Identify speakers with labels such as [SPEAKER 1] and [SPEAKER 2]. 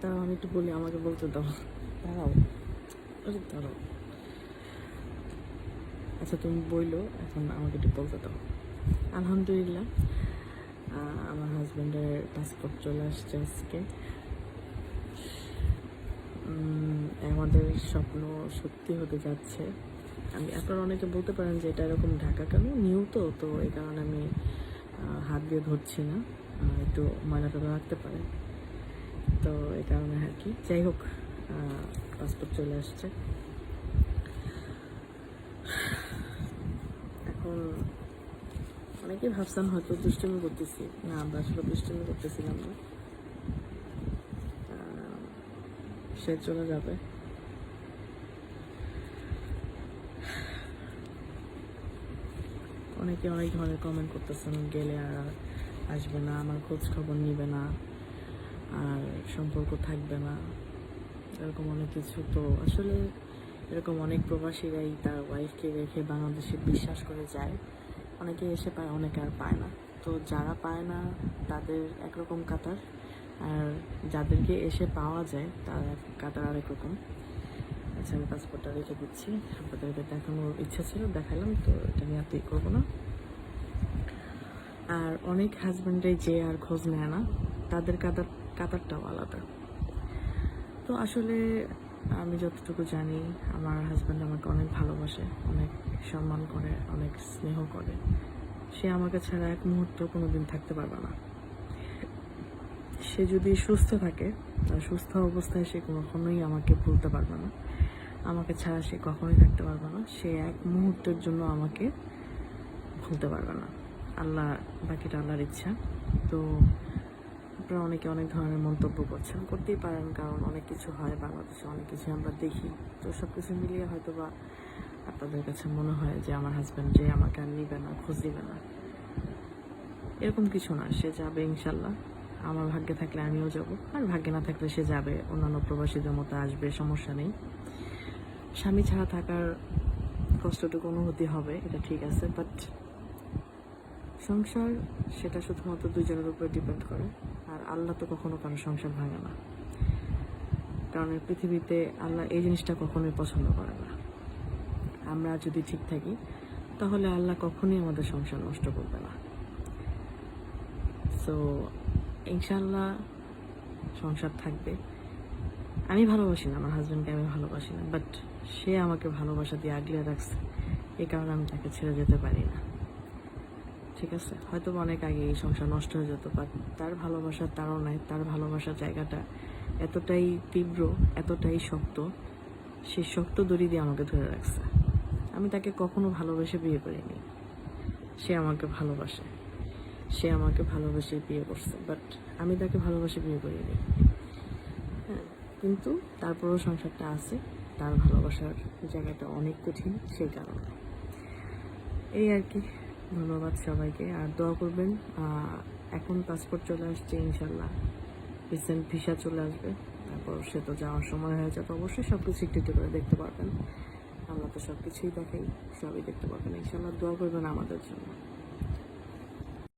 [SPEAKER 1] দাঁড়াও, আমি একটু বলি, আমাকে বলতে দাও। দাঁড়াও, আরে দাঁড়াও। আচ্ছা তুমি বইলো, এখন আমাকে একটু বলতে দাও। আলহামদুলিল্লাহ, আমার হাজব্যান্ডের পাসপোর্ট চলে আসছে আজকে। আমাদের স্বপ্ন সত্যি হতে যাচ্ছে। আপনারা অনেকে বলতে পারেন যে এটা এরকম ঢাকা কেন, নিউ তো তো এই কারণে আমি হাত দিয়ে ধরছি না, একটু ময়লা টলা রাখতে পারে, তো এই কারণে আর কি। যাই হোক, পাসপোর্ট চলে আসছে এখন। অনেকেই ভাবছেন হয়তো দুষ্টুমি করতেছি, না আমরা আসলে দুষ্টুমি করতেছিলাম না। সে চলে যাবে। অনেকে অনেক ধরনের কমেন্ট করতেছেন, গেলে আর আসবে না, আমার খোঁজ খবর নিবে না, আর সম্পর্ক থাকবে না, এরকম অনেক কিছু। তো আসলে এরকম অনেক প্রবাসীরাই তার ওয়াইফকে রেখে বাংলাদেশে বিশ্বাস করে যায়। অনেকে এসে পায়, অনেকে আর পায় না। তো যারা পায় না তাদের একরকম কাতার, আর যাদেরকে এসে পাওয়া যায় তার কাতার আরেক রকম। আচ্ছা, আমি পাসপোর্টটা রেখে দিচ্ছি, আপনাদেরকে দেখানোর ইচ্ছা ছিল, দেখালাম, তো এটা নিয়ে আর করবো না। আর অনেক হাজব্যান্ডে যে আর খোঁজ নেয় না, তাদের কাতারটাও আলাদা। তো আসলে আমি যতটুকু জানি, আমার হাজব্যান্ড আমাকে অনেক ভালোবাসে, অনেক সম্মান করে, অনেক স্নেহ করে। সে আমাকে ছাড়া এক মুহূর্ত কোনো দিন থাকতে পারবে না। সে যদি সুস্থ থাকে, সুস্থ অবস্থায় সে কখনোই আমাকে ভুলতে পারবে না, আমাকে ছাড়া সে কখনোই থাকতে পারবে না, সে এক মুহূর্তের জন্য আমাকে ভুলতে পারবে না। আল্লাহ, বাকিটা আল্লাহর ইচ্ছা। তো আপনারা অনেকে অনেক ধরনের মন্তব্য করছেন, করতেই পারেন, কারণ অনেক কিছু হয় বাংলাদেশে, অনেক কিছু আমরা দেখি। তো সব কিছু মিলিয়ে হয়তো বা আপনাদের কাছে মনে হয় যে আমার হাজব্যান্ড যে আমাকে আর নিবে না, খোঁজ দিবে না, এরকম কিছু না। সে যাবে ইনশাল্লাহ। আমার ভাগ্যে থাকলে আমিও যাব, আর ভাগ্যে না থাকলে সে যাবে, অন্যান্য প্রবাসীদের মতো আসবে, সমস্যা নেই। স্বামী ছাড়া থাকার কষ্টটুকু অনুভূতি হবে, এটা ঠিক আছে, বাট সংসার সেটা শুধুমাত্র দুজনের উপরে ডিপেন্ড করে। আর আল্লাহ তো কখনো কারো সংসার ভাঙে না, কারণ এই পৃথিবীতে আল্লাহ এই জিনিসটা কখনোই পছন্দ করে না। আমরা যদি ঠিক থাকি তাহলে আল্লাহ কখনোই আমাদের সংসার নষ্ট করবে না। সো ইনশাল্লাহ সংসার থাকবে। আমি ভালোবাসি না আমার হাজব্যান্ডকে, আমি ভালোবাসি না, বাট সে আমাকে ভালোবাসা দিয়ে আগলে রাখছে, এই কারণে আমি তাকে ছেড়ে যেতে পারি না। ঠিক আছে, হয়তো অনেক আগে এই সংসার নষ্ট হয়ে যেত, বাট তার ভালোবাসার তাড়নায়, তার ভালোবাসার জায়গাটা এতটাই তীব্র, এতটাই শক্ত, সে শক্ত দড়ি দিয়ে আমাকে ধরে রাখছে। আমি তাকে কখনো ভালোবেসে বিয়ে করিনি, সে আমাকে ভালোবাসে, সে আমাকে ভালোবেসে বিয়ে করছে, বাট আমি তাকে ভালোবেসে বিয়ে করিনি। হ্যাঁ, কিন্তু তারপরেও সংসারটা আছে, তার ভালোবাসার জায়গাটা অনেক কঠিন, সেই কারণে। এই আর কি। ধন্যবাদ সবাইকে, আর দোয়া করবেন। এখন পাসপোর্ট চলে আসছে, ইনশাল্লাহ রিসেন্ট ভিসা চলে আসবে, তারপর সে তো যাওয়ার সময় হয়ে যাবে। অবশ্যই সব কিছু একটু একটু করে দেখতে পারবেন, আমরা তো সব কিছুই দেখাই, সবই দেখতে পারবেন। ইনশাল্লাহ দোয়া করবেন আমাদের জন্য।